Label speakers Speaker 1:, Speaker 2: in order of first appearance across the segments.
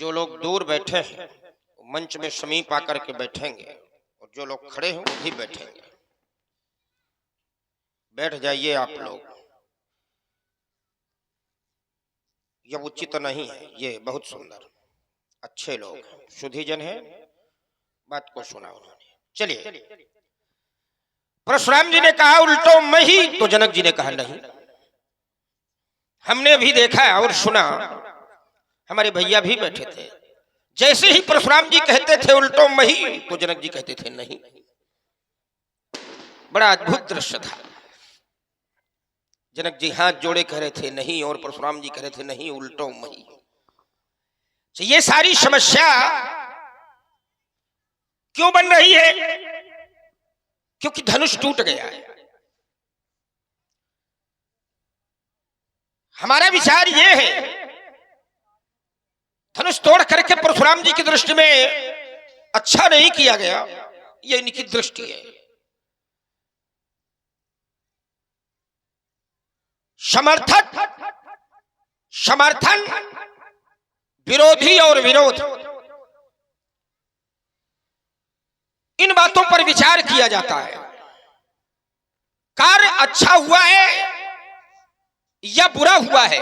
Speaker 1: जो लोग दूर बैठे हैं मंच में समीप आकर के बैठेंगे और जो लोग खड़े हैं वो भी बैठेंगे। बैठ जाइए आप लोग। यह उचित नहीं है। ये बहुत सुंदर अच्छे लोग सुधीजन है, बात को सुना उन्होंने। चलिए, परशुराम जी ने कहा उल्टो मैं ही, तो जनक जी ने कहा नहीं। हमने भी देखा और सुना, हमारे भैया भी बैठे थे। जैसे ही परशुराम जी कहते थे उल्टो मैं ही, तो जनक जी कहते थे नहीं। बड़ा अद्भुत दृश्य था। जनक जी हाथ जोड़े कह रहे थे नहीं, और परशुराम जी कह रहे थे नहीं, उल्टो मैं ही। तो ये सारी समस्या क्यों बन रही है? क्योंकि धनुष टूट गया है। हमारा विचार यह है, धनुष तोड़ करके परशुराम जी की दृष्टि में अच्छा नहीं किया गया, ये इनकी दृष्टि है। समर्थन, विरोधी और विरोध, इन बातों पर विचार किया जाता है। कार्य अच्छा हुआ है या बुरा हुआ है,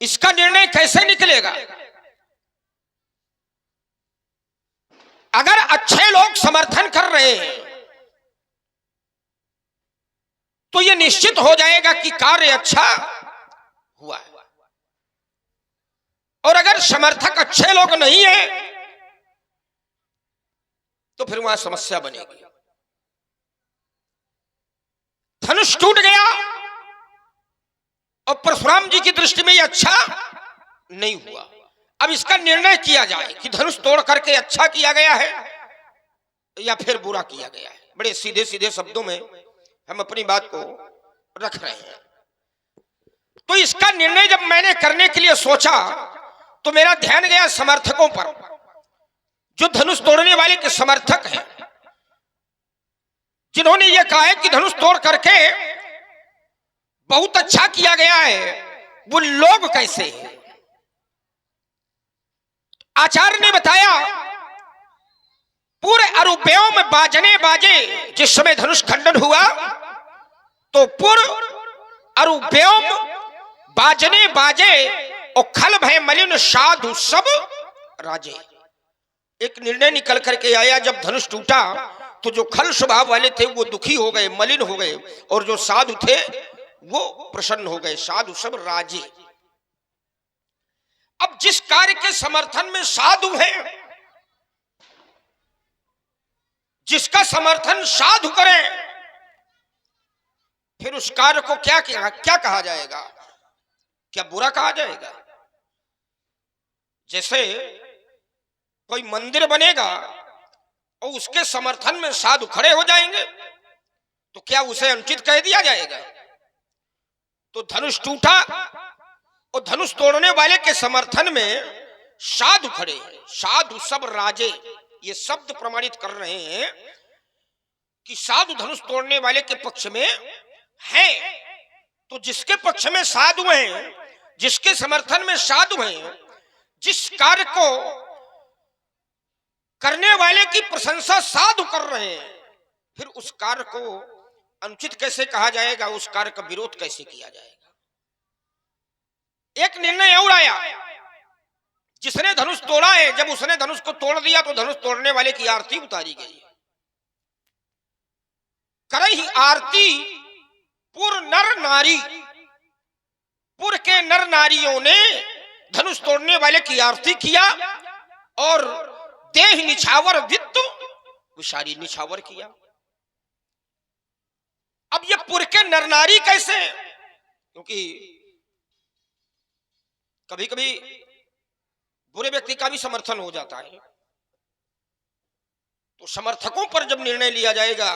Speaker 1: इसका निर्णय कैसे निकलेगा? अगर अच्छे लोग समर्थन कर रहे हैं तो यह निश्चित हो जाएगा कि कार्य अच्छा हुआ है, और अगर समर्थक अच्छे लोग नहीं है तो फिर वहां समस्या बनेगी। धनुष टूट गया और परशुराम जी की दृष्टि में यह अच्छा नहीं हुआ। अब इसका निर्णय किया जाए कि धनुष तोड़ करके अच्छा किया गया है या फिर बुरा किया गया है। बड़े सीधे सीधे शब्दों में हम अपनी बात को रख रहे हैं। तो इसका निर्णय जब मैंने करने के लिए सोचा तो मेरा ध्यान गया समर्थकों पर, जो धनुष तोड़ने वाले के समर्थक हैं, जिन्होंने यह कहा है कि धनुष तोड़ करके बहुत अच्छा किया गया है। वो लोग कैसे हैं? आचार्य ने बताया पूरे अरुव्योम में बाजने बाजे। जिस समय धनुष खंडन हुआ तो पूर्व अरुव्योम बाजने बाजे और खल भय मलिन साधु सब राजे। एक निर्णय निकल करके आया, जब धनुष टूटा तो जो खल स्वभाव वाले थे वो दुखी हो गए, मलिन हो गए, और जो साधु थे वो प्रसन्न हो गए। साधु सब राजे। अब जिस कार्य के समर्थन में साधु है, जिसका समर्थन साधु करे, फिर उस कार्य को क्या कहा जाएगा? क्या बुरा कहा जाएगा? जैसे कोई मंदिर बनेगा और उसके समर्थन में साधु खड़े हो जाएंगे तो क्या उसे अनुचित कह दिया जाएगा? तो धनुष टूटा और धनुष तोड़ने वाले के समर्थन में साधु खड़े हैं। साधु सब राजे, ये शब्द प्रमाणित कर रहे हैं कि साधु धनुष तोड़ने वाले के पक्ष में हैं। तो जिसके पक्ष में साधु हैं, जिसके समर्थन में साधु हैं, जिस कार्य को करने वाले की प्रशंसा साधु कर रहे हैं, फिर उस कार्य को अनुचित कैसे कहा जाएगा? उस कार्य का विरोध कैसे किया जाएगा? एक निर्णय और आया, जिसने धनुष तोड़ा है, जब उसने धनुष को तोड़ दिया तो धनुष तोड़ने वाले की आरती उतारी गई। करही आरती पुर नर नारी। पुर के नर नारियों ने धनुष तोड़ने वाले की आरती किया और देह निछावर विद्दु विषारी निछावर किया। अब ये पुर के नर नारी कैसे? क्योंकि कभी कभी बुरे व्यक्ति का भी समर्थन हो जाता है, तो समर्थकों पर जब निर्णय लिया जाएगा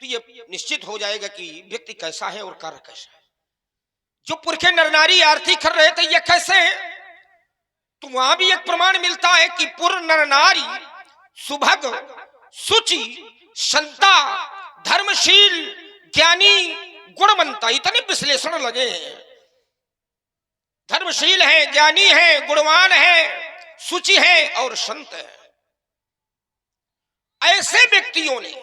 Speaker 1: तो ये निश्चित हो जाएगा कि व्यक्ति कैसा है और कार्य कैसा है। जो पुर के नर नारी आरती कर रहे थे, ये कैसे है? तो वहां भी एक प्रमाण मिलता है कि पुर नर नारी सुभग सुचि संता धर्मशील ज्ञानी गुणवंता, इतने विश्लेषण लगे हैं। धर्मशील हैं, ज्ञानी हैं, गुणवान हैं, सुचि हैं और संत हैं। ऐसे व्यक्तियों ने,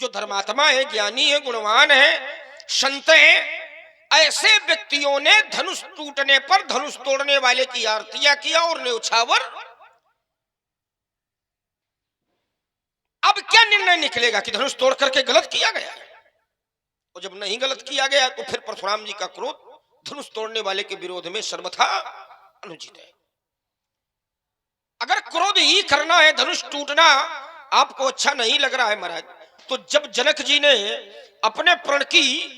Speaker 1: जो धर्मात्मा है, ज्ञानी है, गुणवान है, संत हैं, ऐसे व्यक्तियों ने धनुष टूटने पर धनुष तोड़ने वाले की आरतियां किया और न्योछावर। अब क्या निर्णय निकलेगा कि धनुष तोड़ करके गलत किया गया है? और जब नहीं गलत किया गया तो फिर परशुराम जी का क्रोध धनुष तोड़ने वाले के विरोध में सर्वथा अनुचित है। अगर क्रोध ही करना है, धनुष टूटना आपको अच्छा नहीं लग रहा है महाराज, तो जब जनक जी ने अपने प्रण की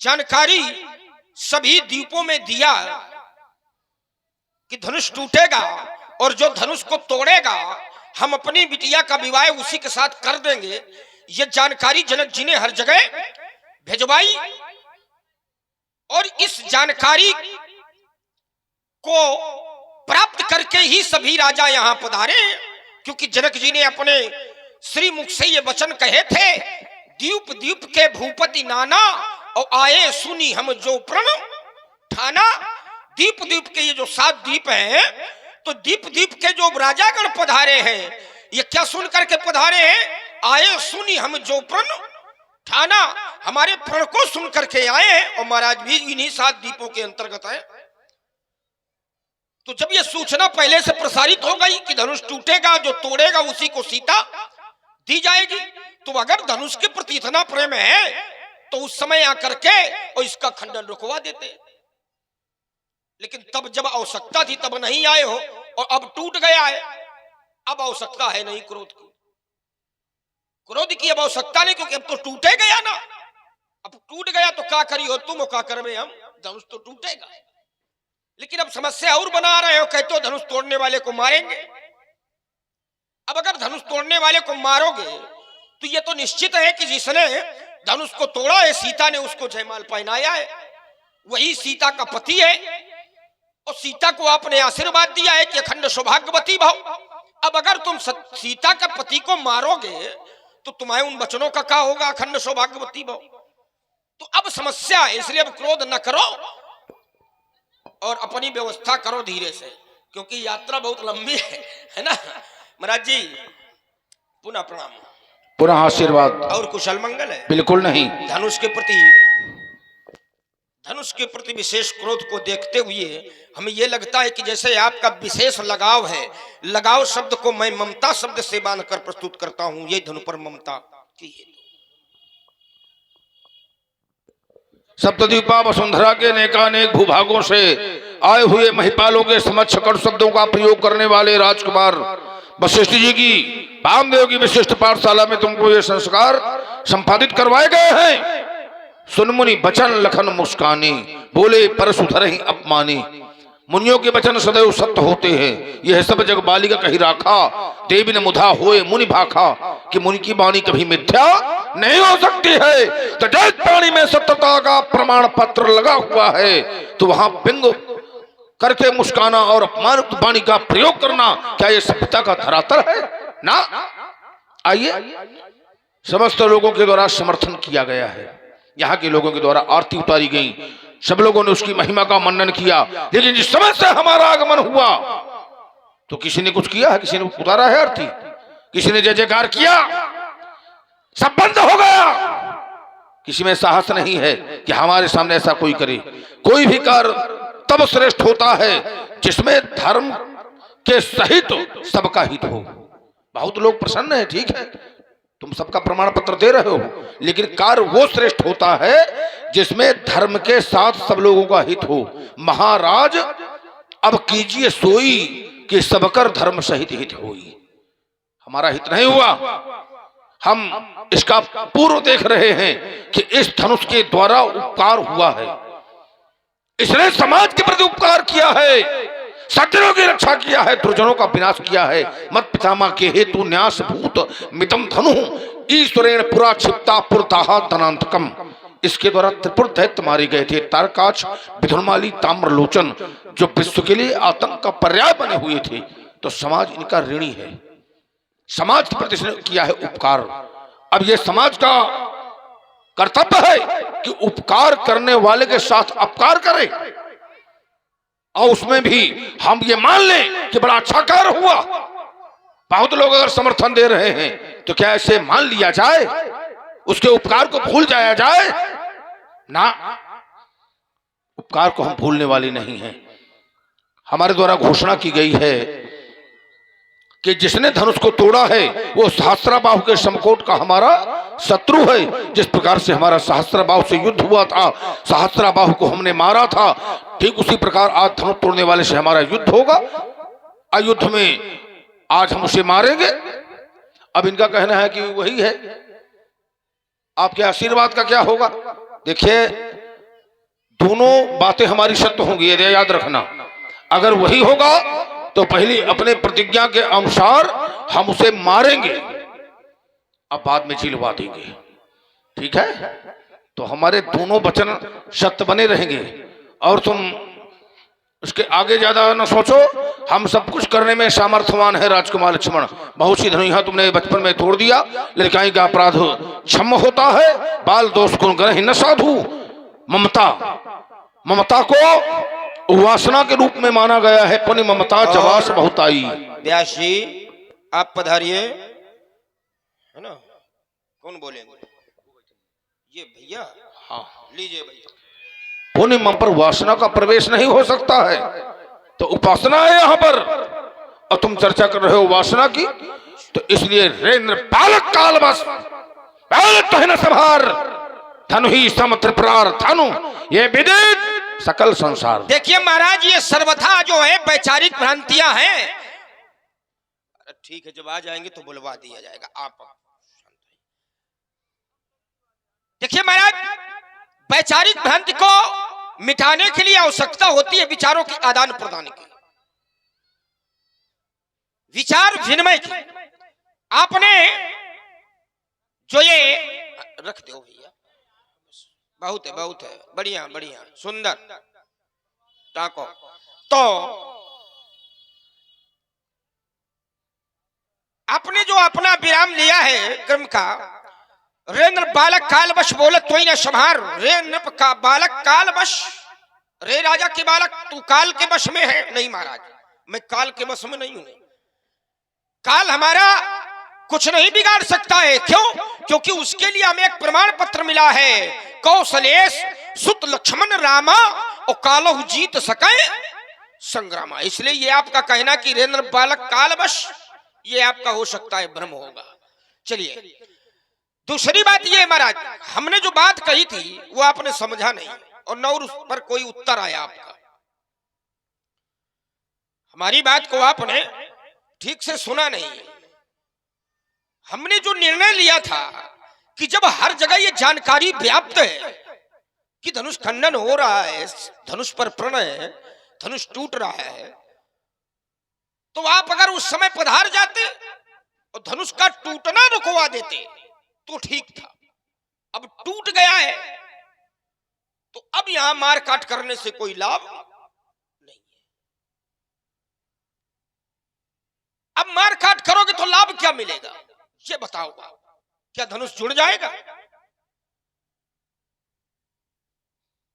Speaker 1: जानकारी सभी द्वीपों में दिया कि धनुष टूटेगा और जो धनुष को तोड़ेगा हम अपनी बिटिया का विवाह उसी के साथ कर देंगे, यह जानकारी जनक जी ने हर जगह भेजवाई। और इस जानकारी को प्राप्त करके ही सभी राजा यहां पधारे, क्योंकि जनक जी ने अपने श्री मुख से ये वचन कहे थे, द्वीप द्वीप के भूपति नाना और आए सुनी हम जो प्रण ठाना। द्वीप द्वीप के ये जो 7 द्वीप हैं, तो द्वीप द्वीप के जो राजागण पधारे हैं, ये क्या सुन करके पधारे हैं? आए सुनी हम जो प्रण ठाना, हमारे प्रण को सुन करके आए हैं और महाराज भी इन्हीं 7 द्वीपों के अंतर्गत है। तो जब ये सूचना पहले से प्रसारित हो गई कि धनुष टूटेगा, जो तोड़ेगा उसी को सीता दी जाएगी, तो अगर धनुष के प्रति इतना प्रेम है तो उस समय आकर के और इसका खंडन रुकवा देते। लेकिन तब जब आवश्यकता थी तब नहीं आए हो, और अब टूट गया है, अब आवश्यकता है नहीं क्रोध की। क्रोध की अब आवश्यकता नहीं, क्योंकि अब तो टूटे गया ना। अब टूट गया तो क्या करी हो तुम, क्या कर में हम, धनुष तो टूटेगा। लेकिन अब समस्या और बना रहे हो, कहते हो धनुष तोड़ने वाले को मारेंगे। अब अगर धनुष तोड़ने वाले को मारोगे तो ये तो निश्चित है कि जिसने धनुष को तोड़ा है, सीता ने उसको जयमाल पहनाया है, वही सीता का पति है, और सीता को आपने आशीर्वाद दिया है कि अखंड सौभाग्यवती भव। अब अगर तुम सीता का पति को मारोगे तो तुम्हारे उन वचनों का क्या होगा? अखंड सौभाग्यवती भव। तो अब समस्या है, इसलिए अब क्रोध न करो और अपनी व्यवस्था करो धीरे से, क्योंकि यात्रा बहुत लंबी है ना। महाराज जी पुनः प्रणाम,
Speaker 2: पुनः आशीर्वाद।
Speaker 1: और कुशल मंगल है?
Speaker 2: बिल्कुल नहीं।
Speaker 1: धनुष के प्रति विशेष क्रोध को देखते हुए हमें यह लगता है कि जैसे आपका विशेष लगाव है। लगाव शब्द को मैं ममता शब्द से बांधकर प्रस्तुत करता हूं, ये धनु पर ममता की है।
Speaker 2: सप्तद्वीपा वसुंधरा के अनेकानेक भूभागों से आए हुए महिपालों के समक्ष कटु शब्दों का प्रयोग करने वाले राजकुमार वशिष्ठ जी की वामदेव की विशिष्ट पाठशाला में तुमको ये संस्कार संपादित करवाए गए हैं। सुन मुनि बचन लखन मुस्कानी, बोले परशुधर ही अपमानी। मुनियों के वचन सदैव सत्य होते हैं, यह सब जग बालिका कही राखा। देवी ने मुधा होए मुनि भाखा, कि मुनि की वाणी कभी मिथ्या नहीं हो सकती है। तो जिस वाणी में सत्यता का प्रमाण पत्र लगा हुआ है, तो वहां व्यंग करके मुस्काना और अपमान वाणी का प्रयोग करना, क्या यह सभ्यता का धरातल है? ना। आइए, समस्त लोगों के द्वारा समर्थन किया गया है, यहाँ के लोगों के द्वारा आरती उतारी गई, सब लोगों ने उसकी महिमा का मनन किया। लेकिन जिस समय से हमारा आगमन हुआ तो किसी ने कुछ किया है? किसी ने उतारा है आरती? किसी ने जय जयकार किया? सब बंद हो गया। किसी में साहस नहीं है कि हमारे सामने ऐसा कोई करे। कोई भी कार्य तब श्रेष्ठ होता है जिसमें धर्म के सहित सबका हित हो। बहुत लोग प्रसन्न है, ठीक है, तुम सबका प्रमाण पत्र दे रहे हो, लेकिन कार्य वो श्रेष्ठ होता है जिसमें धर्म के साथ सब लोगों का हित हो। महाराज अब कीजिए सोई कि सबकर धर्म सहित हित होई। हमारा हित नहीं हुआ, हम इसका पूर्व देख रहे हैं कि इस धनुष के द्वारा उपकार हुआ है, इसने समाज के प्रति उपकार किया है, सज्जनों की रक्षा किया है, दुर्जनों का विनाश किया है। मत पितामह के हेतु न्यास भूत मितम धनु ईश्वरेण पुरा क्षिप्ता पुरताहा धनांतकम। इसके द्वारा त्रिपुर दैत्य मारे गए थे। तारकाच, विधुरमाली, ताम्रलोचन जो विश्व के लिए आतंक का पर्याय बने हुए थे। तो समाज इनका ऋणी है, समाज के प्रति इसने किया है उपकार। अब यह समाज का कर्तव्य है कि उपकार करने वाले के साथ अपकार करे। और उसमें भी हम ये मान लें कि बड़ा अच्छा कार्य हुआ, बहुत लोग अगर समर्थन दे रहे हैं तो क्या ऐसे मान लिया जाए, उसके उपकार को भूल जाया जाए? ना, उपकार को हम भूलने वाले नहीं हैं। हमारे द्वारा घोषणा की गई है कि जिसने धनुष को तोड़ा है वो सहस्त्राबाहु के समकोट का हमारा शत्रु है। जिस प्रकार से हमारा सहस्त्राबाहु से युद्ध हुआ था, सहस्त्राबाहु को हमने मारा था, ठीक उसी प्रकार आज धनुष तोड़ने वाले से हमारा युद्ध होगा। अयुद्ध में आज हम उसे मारेंगे। अब इनका कहना है कि वही है, आपके आशीर्वाद का क्या होगा? देखिए, दोनों बातें हमारी सत्य होंगी, ये याद रखना। अगर वही होगा तो पहले अपने प्रतिज्ञा के अनुसार हम उसे मारेंगे, अब बाद में जिलवा देंगे, ठीक है? तो हमारे दोनों वचन सत्य बने रहेंगे। और तुम उसके आगे ज्यादा न सोचो, हम सब कुछ करने में सामर्थ्यवान है राजकुमार लक्ष्मण। बहुत सी धनुहा तुमने बचपन में तोड़ दिया, लड़काई का अपराध क्षम होता है, बाल दोष गुण ग्रह न साधु। ममता को वासना के रूप में माना गया है, पुण्य ममता जवास बहुत आई।
Speaker 1: व्यास जी आप पधारिए, है ना? कौन बोलेंगे? ये भैया,
Speaker 2: हाँ
Speaker 1: लीजिए भैया।
Speaker 2: पुण्य मम पर वासना का प्रवेश नहीं हो सकता है, तो उपासना है यहाँ पर, और तुम चर्चा कर रहे हो वासना की। तो इसलिए रेन्द्र बालक काल बस संहार धनु ही सम त्रिपुरार धनु, ये विदित सकल संसार।
Speaker 1: देखिए महाराज, ये सर्वथा जो है वैचारिक भ्रांतियां हैं। ठीक है, जब आ जाएंगे तो बुलवा दिया जाएगा। आप देखिए महाराज, वैचारिक भ्रांति को मिटाने के लिए आवश्यकता होती है विचारों की आदान प्रदान की, विचार विनिमय की। आपने जो ये रख दो भैया, बहुत है, बहुत है, बढ़िया बढ़िया, सुंदर टाको। तो आपने जो अपना विराम लिया है क्रम का, रेन्द्र बालक काल वश बोलत तो ही न संहार। रेन्द्र का बालक काल वश, रे राजा के बालक तू काल के वश में है? नहीं महाराज, मैं काल के वश में नहीं हूं। काल हमारा कुछ नहीं बिगाड़ सकता है। क्यों? क्योंकि उसके लिए हमें एक प्रमाण पत्र मिला है, कौशलेश सुत लक्ष्मण रामा और कालहु जीत सके संग्रामा। इसलिए ये आपका कहना कि रेन्द्र बालक काल वश, ये आपका हो सकता है भ्रम होगा। चलिए, दूसरी बात ये महाराज, हमने जो बात कही थी वो आपने समझा नहीं, और न उस पर कोई उत्तर आया आपका। हमारी बात को आपने ठीक से सुना नहीं। हमने जो निर्णय लिया था कि जब हर जगह ये जानकारी व्याप्त है कि धनुष खंडन हो रहा है, धनुष पर प्रण है, धनुष टूट रहा है, तो आप अगर उस समय पधार जाते और धनुष का टूटना रुकवा देते तो ठीक था। अब टूट गया है तो अब यहां मार काट करने से कोई लाभ नहीं है। अब मार काट करोगे तो लाभ क्या मिलेगा ये बताओ। क्या धनुष जुड़ जाएगा?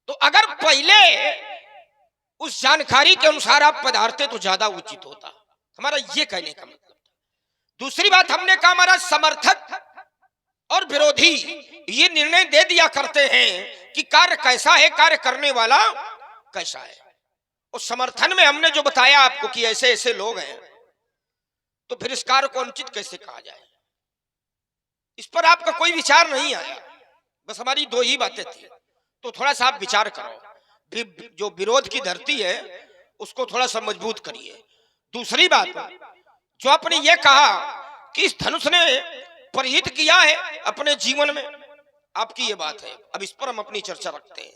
Speaker 1: तो अगर पहले उस जानकारी के अनुसार आप पधारते तो ज्यादा उचित होता। हमारा ये कहने का मतलब था। दूसरी बात हमने कहा, हमारा समर्थक और विरोधी ये निर्णय दे दिया करते हैं कि कार्य कैसा है, कार्य करने वाला कैसा है। उस समर्थन में हमने जो बताया आपको कि ऐसे ऐसे लोग हैं, तो फिर इस कार्य को अनुचित कैसे कहा जाए, इस पर आपका कोई विचार नहीं आया। बस हमारी दो ही बातें थी, तो थोड़ा सा आप विचार करो। जो विरोध की धरती है उसको थोड़ा सा मजबूत करिए। दूसरी बात, जो आपने ये कहा कि इस धनुष ने परिहित किया है अपने जीवन में, आपकी ये बात है। अब इस पर हम अपनी चर्चा रखते हैं।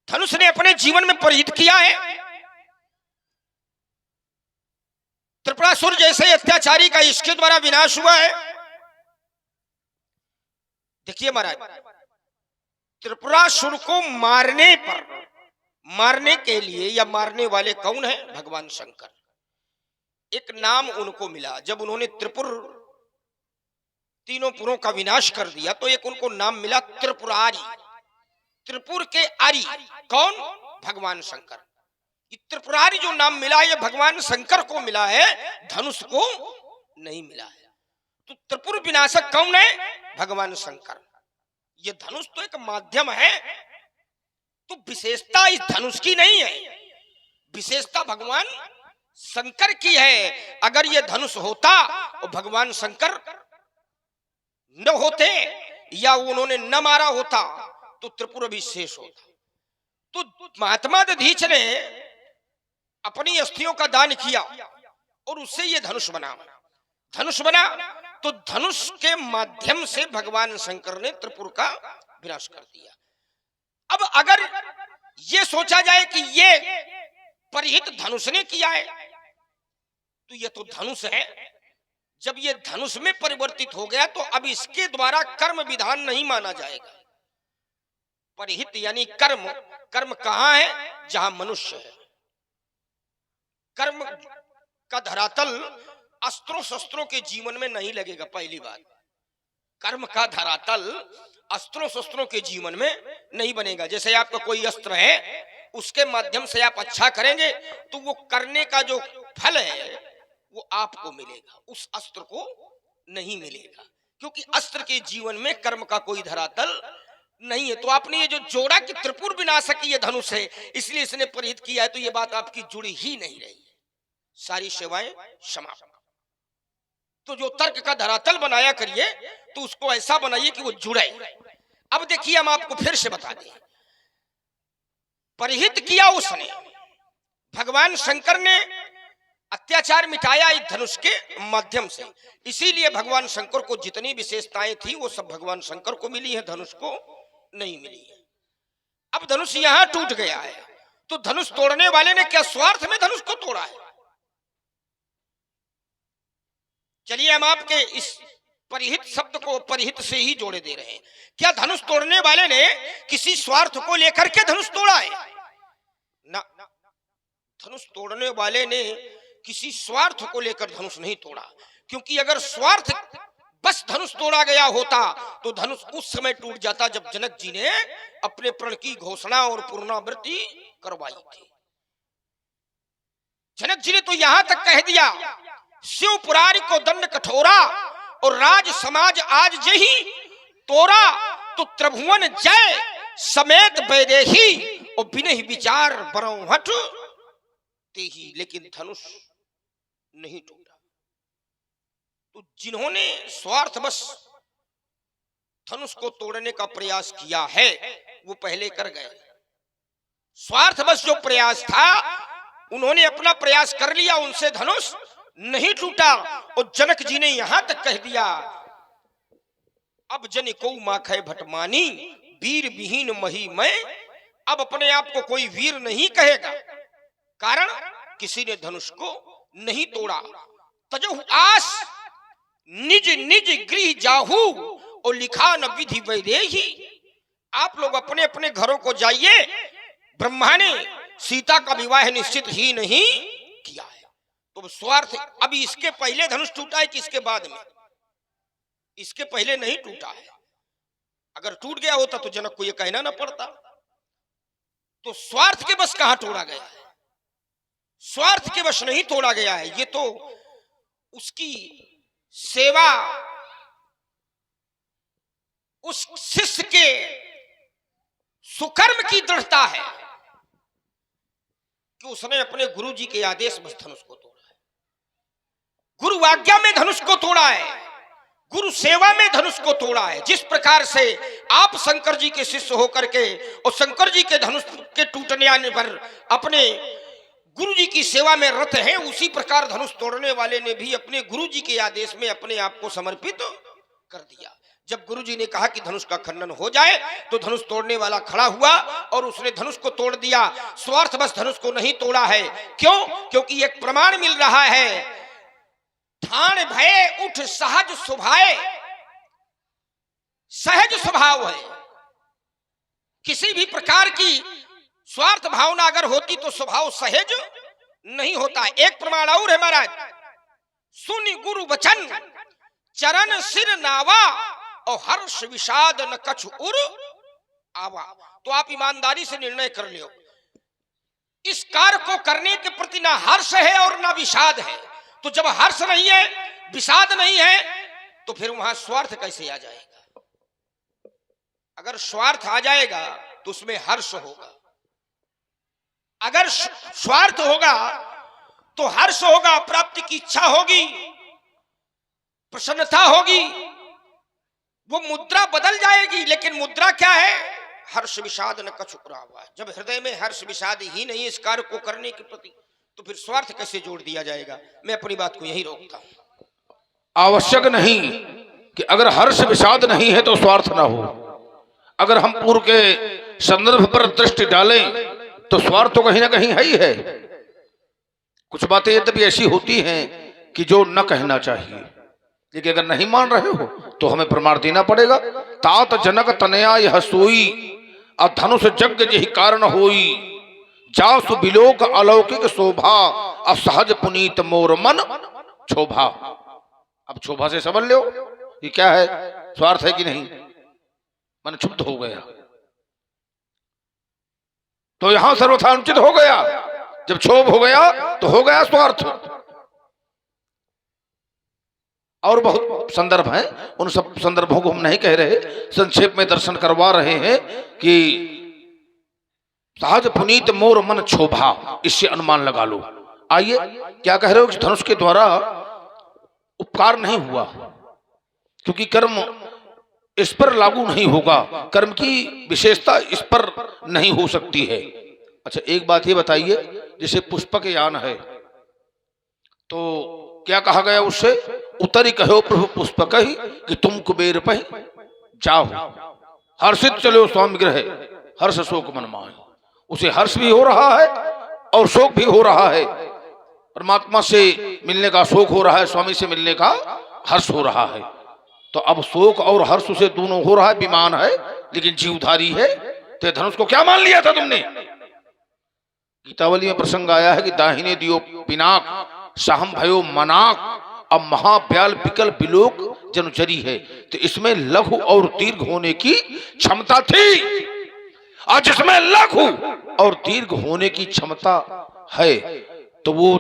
Speaker 1: धनुष ने अपने जीवन में परिहित किया है। त्रिपुरासुर जैसे अत्याचारी का इसके द्वारा विनाश हुआ है। देखिए महाराज, त्रिपुरासुर को मारने पर, मारने के लिए या मारने वाले कौन है? भगवान शंकर। एक नाम उनको मिला जब उन्होंने त्रिपुर, तीनों पुरों का विनाश कर दिया, तो एक उनको नाम मिला त्रिपुरारी। त्रिपुर के आरी कौन? भगवान शंकर। ये त्रिपुरारी जो नाम मिला ये भगवान शंकर को मिला है, धनुष को नहीं मिला है। तो त्रिपुर विनाशक कौन है? भगवान शंकर। ये धनुष तो एक माध्यम है, तो विशेषता इस धनुष की नहीं है, विशेषता भगवान शंकर की है। अगर ये धनुष होता और भगवान शंकर न होते या उन्होंने न मारा होता तो त्रिपुर भी शेष होता। तो महात्मा दधीच ने अपनी अस्थियों का दान किया और उससे ये धनुष बना। धनुष बना तो धनुष के माध्यम से भगवान शंकर ने त्रिपुर का विनाश कर दिया। अब अगर ये सोचा जाए कि ये परिहित धनुष ने किया है, तो ये तो धनुष है। जब ये धनुष में परिवर्तित हो गया तो अब इसके द्वारा कर्म विधान नहीं माना जाएगा। परिहित यानी कर्म, कर्म कहां है? जहां मनुष्य है। कर्म का धरातल अस्त्रों शस्त्रों के जीवन में नहीं लगेगा। पहली बात, कर्म का धरातल अस्त्रों शस्त्रों के जीवन में नहीं बनेगा। जैसे आपका कोई अस्त्र है, उसके माध्यम से आप अच्छा करेंगे तो वो करने का जो फल है वो आपको मिलेगा, उस अस्त्र को नहीं मिलेगा, क्योंकि अस्त्र के जीवन में कर्म का कोई धरातल नहीं है। तो आपने ये जो जोड़ा कि त्रिपुर विनाशक ये धनुष है इसलिए इसने परिहित किया है, तो ये बात आपकी जुड़ी ही नहीं रही है, सारी सेवाएं समाप्त। तो जो तर्क का धरातल बनाया करिए तो उसको ऐसा बनाइए कि वो जुड़े। अब देखिए हम आपको फिर से बता दें, परिहित किया उसने, भगवान शंकर ने अत्याचार मिटाया इस धनुष के माध्यम से, इसीलिए भगवान शंकर को जितनी विशेषताएं थी वो सब भगवान शंकर को मिली है, धनुष को नहीं मिली है। अब धनुष यहां टूट गया है तो धनुष तोड़ने वाले ने क्या स्वार्थ में धनुष को तोड़ा है? चलिए हम आपके इस परिहित शब्द को परिहित से ही जोड़े दे रहे हैं। क्या धनुष तोड़ने वाले ने किसी स्वार्थ को लेकर के धनुष तोड़ा है? ना, धनुष तोड़ने वाले ने किसी स्वार्थ को लेकर धनुष नहीं तोड़ा, क्योंकि अगर स्वार्थ बस धनुष तोड़ा गया होता तो धनुष उस समय टूट जाता जब जनक जी ने अपने प्रण की घोषणा और पुनरावृत्ति करवाई थी। जनक जी ने तो यहां तक कह दिया, शिव पुरारी को दंड कठोरा और राज समाज आज जही तोरा, तो त्रिभुवन जय समेत वैदेही और बिनहि विचार बरौहट तेही। लेकिन धनुष नहीं टूटा। तो जिन्होंने स्वार्थवश धनुष को तोड़ने का प्रयास किया है वो पहले कर गए। स्वार्थवश जो प्रयास था उन्होंने अपना प्रयास कर लिया, उनसे धनुष नहीं टूटा। और जनक जी ने यहां तक कह दिया, अब जन को माखे भटमानी वीर विहीन मही मैं। अब अपने आप को कोई वीर नहीं कहेगा, कारण किसी ने धनुष को नहीं तोड़ा। तजहु आस निज निज गृह जाहू और लिखा न विधि वैदेही। आप लोग अपने अपने घरों को जाइए, ब्रह्मा ने सीता का विवाह निश्चित ही नहीं किया है। तो स्वार्थ अभी इसके पहले धनुष टूटा है कि इसके बाद में? इसके पहले नहीं टूटा है। अगर टूट गया होता तो जनक को यह कहना ना पड़ता। तो स्वार्थ के बस कहां तोड़ा गया है? स्वार्थ के वश नहीं तोड़ा गया है। ये तो उसकी सेवा, उस शिष्य के सुकर्म की दृढ़ता है कि उसने अपने गुरु जी के आदेश बस धनुष को तोड़ा है, गुरु आज्ञा में धनुष को तोड़ा है, गुरु सेवा में धनुष को तोड़ा है। जिस प्रकार से आप शंकर जी के शिष्य होकर के और शंकर जी के धनुष के टूटने आने पर अपने गुरु जी की सेवा में रत हैं, उसी प्रकार धनुष तोड़ने वाले ने भी अपने गुरु जी के आदेश में अपने आप को समर्पित कर दिया। जब गुरु जी ने कहा कि धनुष का खंडन हो जाए तो धनुष तोड़ने वाला खड़ा हुआ और उसने धनुष को तोड़ दिया। स्वार्थ बस धनुष को नहीं तोड़ा है। क्यों? क्योंकि एक प्रमाण मिल रहा है, ठाण भय उठ सहज स्वभाव। सहज स्वभाव है, किसी भी प्रकार की स्वार्थ भावना अगर होती तो स्वभाव सहज नहीं होता। एक प्रमाण और है महाराज, सुनि गुरु वचन चरण सिर नावा और हर्ष विषाद न कछु उर आवा। तो आप ईमानदारी से निर्णय कर लियो, इस कार्य को करने के प्रति ना हर्ष है और ना विषाद है। तो जब हर्ष नहीं है, विषाद नहीं है, तो फिर वहां स्वार्थ कैसे आ जाएगा? अगर स्वार्थ आ जाएगा तो उसमें हर्ष होगा, अगर स्वार्थ होगा तो हर्ष होगा, प्राप्ति की इच्छा होगी, प्रसन्नता होगी, वो मुद्रा बदल जाएगी। लेकिन मुद्रा क्या है? हर्ष विषाद न कछु हुआ। जब हृदय में हर्ष विषाद ही नहीं इस कार्य को करने के प्रति, तो फिर स्वार्थ कैसे जोड़ दिया जाएगा? मैं अपनी बात को यही रोकता हूं।
Speaker 2: आवश्यक नहीं कि अगर हर्ष विषाद नहीं है तो स्वार्थ ना हो। अगर हम पूर्व के संदर्भ पर दृष्टि डालें तो स्वार्थ तो कहीं ना कहीं है ही है। कुछ बातें यद्यपि ऐसी होती हैं कि जो न कहना चाहिए, लेकिन अगर नहीं मान रहे हो तो हमें प्रमाण देना पड़ेगा। तात जनक तनया यह सोई, धनुष जग यही कारण होई, जासु बिलोक अलौकिक शोभा, असहज पुनीत मोर मन क्षोभा। अब क्षोभा से समझ लो ये क्या है, स्वार्थ है कि नहीं? मन क्षुब्ध हो गया तो यहां सर्वथा अनुचित हो गया। जब क्षोभ हो गया तो हो गया स्वार्थ। और बहुत संदर्भ हैं, उन सब संदर्भों को हम नहीं कह रहे, संक्षेप में दर्शन करवा रहे हैं कि सहज पुनीत मोर मन क्षोभा, इससे अनुमान लगा लो। आइए, क्या कह रहे हो कि धनुष के द्वारा उपकार नहीं हुआ क्योंकि कर्म इस पर लागू नहीं होगा, कर्म की विशेषता इस पर नहीं हो सकती है। अच्छा, एक बात ये बताइए, जैसे पुष्पक यान है तो क्या कहा गया उससे? उतरी कहो प्रभु पुष्पक ही कि तुम कुबेर पही जाओ, हर्षित चलो स्वामी ग्रह, हर्ष शोक मन माय। उसे हर्ष भी हो रहा है और शोक भी हो रहा है। परमात्मा से मिलने का शोक हो रहा है, स्वामी से मिलने का हर्ष हो रहा है। तो अब शोक और हर्ष उसे दोनों हो रहा है, विमान है लेकिन जीवधारी है। तो धनुष को क्या मान लिया था तुमने? गीतावली में प्रसंग आया है कि दाहिने दियो पिनाक, साहम भयो मनाक, अब महाब्याल विकल बिलोक जनुचरी है। तो इसमें लघु और दीर्घ होने की क्षमता थी, आज जिसमें लघु और दीर्घ होने की क्षमता है तो वो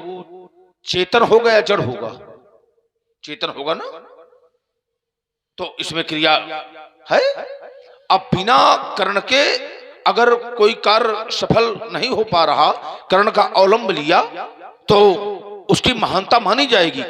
Speaker 2: चेतन हो गया, जड़ होगा? चेतन होगा ना। तो इसमें क्रिया है। अब बिना कर्ण के अगर कोई कार्य सफल नहीं हो पा रहा, कर्ण का अवलंब लिया तो उसकी महानता मानी जाएगी।